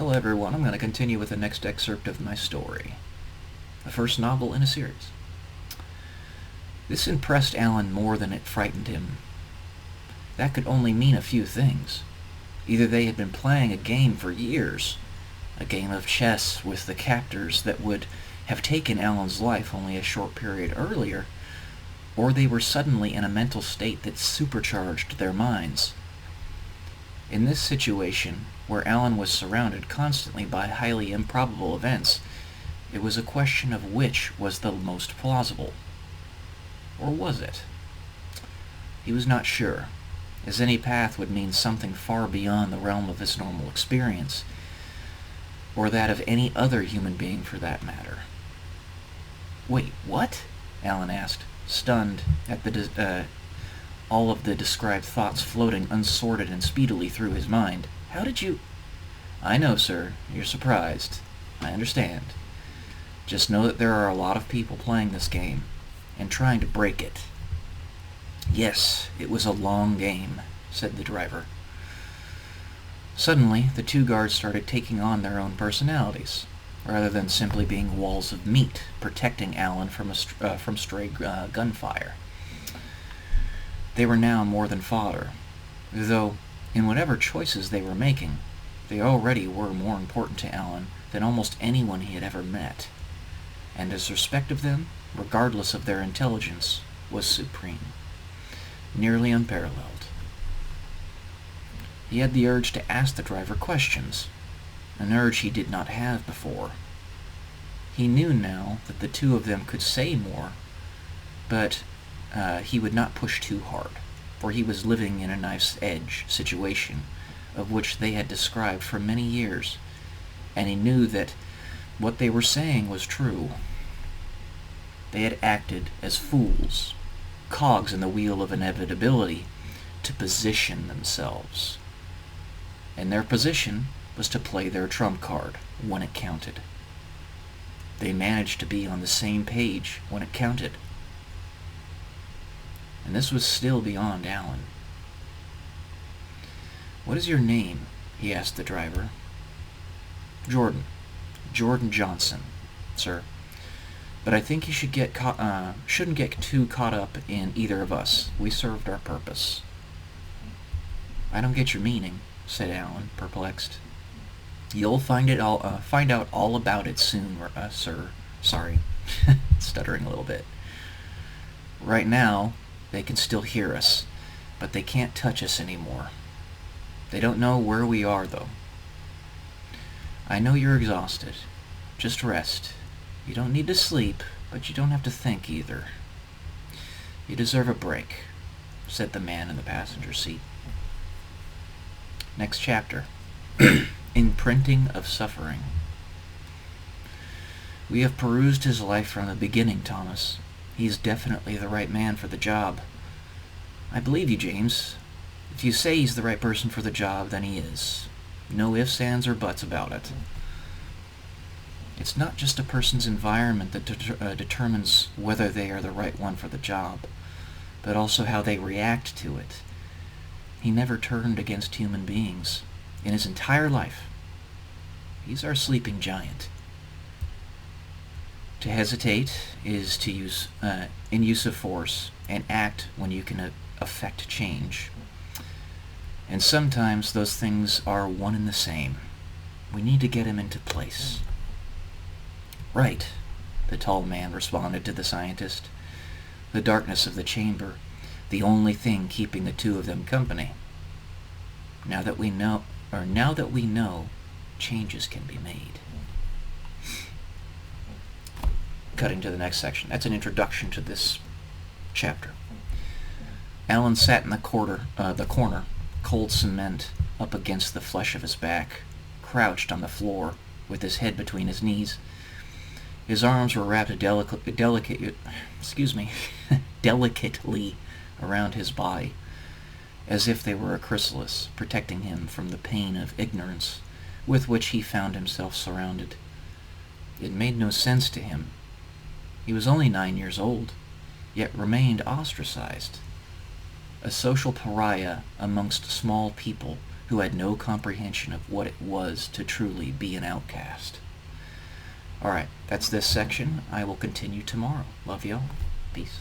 Hello everyone, I'm going to continue with the next excerpt of my story, the first novel in a series. This impressed Alan more than it frightened him. That could only mean a few things. Either they had been playing a game for years, a game of chess with the captors that would have taken Alan's life only a short period earlier, or they were suddenly in a mental state that supercharged their minds. In this situation, where Alan was surrounded constantly by highly improbable events, it was a question of which was the most plausible. Or was it? He was not sure, as any path would mean something far beyond the realm of his normal experience, or that of any other human being for that matter. "Wait, what?" Alan asked, stunned at all of the described thoughts floating unsorted and speedily through his mind. "How did you—" "I know, sir. You're surprised. I understand. Just know that there are a lot of people playing this game, and trying to break it." "Yes, it was a long game," said the driver. Suddenly, the two guards started taking on their own personalities, rather than simply being walls of meat protecting Alan from stray gunfire. They were now more than fodder, though in whatever choices they were making, they already were more important to Alan than almost anyone he had ever met, and his respect of them, regardless of their intelligence, was supreme, nearly unparalleled. He had the urge to ask the driver questions, an urge he did not have before. He knew now that the two of them could say more, but he would not push too hard, for he was living in a knife's edge situation, of which they had described for many years, and he knew that what they were saying was true. They had acted as fools, cogs in the wheel of inevitability, to position themselves. And their position was to play their trump card when it counted. They managed to be on the same page when it counted. And this was still beyond Alan. "What is your name?" he asked the driver. "Jordan. Jordan Johnson, sir. But I think you shouldn't get too caught up in either of us. We served our purpose." "I don't get your meaning," said Alan, perplexed. "You'll find out all about it soon, sir. Sorry." Stuttering a little bit. "Right now, they can still hear us, but they can't touch us anymore. They don't know where we are, though. I know you're exhausted. Just rest. You don't need to sleep, but you don't have to think either. You deserve a break," said the man in the passenger seat. Next chapter. Imprinting of Suffering. "We have perused his life from the beginning, Thomas. He's definitely the right man for the job." "I believe you, James. If you say he's the right person for the job, then he is. No ifs, ands, or buts about it. It's not just a person's environment that determines whether they are the right one for the job, but also how they react to it. He never turned against human beings in his entire life. He's our sleeping giant. To hesitate is to use of force, and act when you can affect change. And sometimes those things are one and the same. We need to get him into place." "Right," the tall man responded to the scientist, the darkness of the chamber the only thing keeping the two of them company. Now that we know, changes can be made." Cutting to the next section. That's an introduction to this chapter. Alan sat in the corner, cold cement up against the flesh of his back, crouched on the floor with his head between his knees. His arms were wrapped delicately around his body, as if they were a chrysalis, protecting him from the pain of ignorance with which he found himself surrounded. It made no sense to him. He was only 9 years old, yet remained ostracized, a social pariah amongst small people who had no comprehension of what it was to truly be an outcast. Alright, that's this section. I will continue tomorrow. Love y'all. Peace.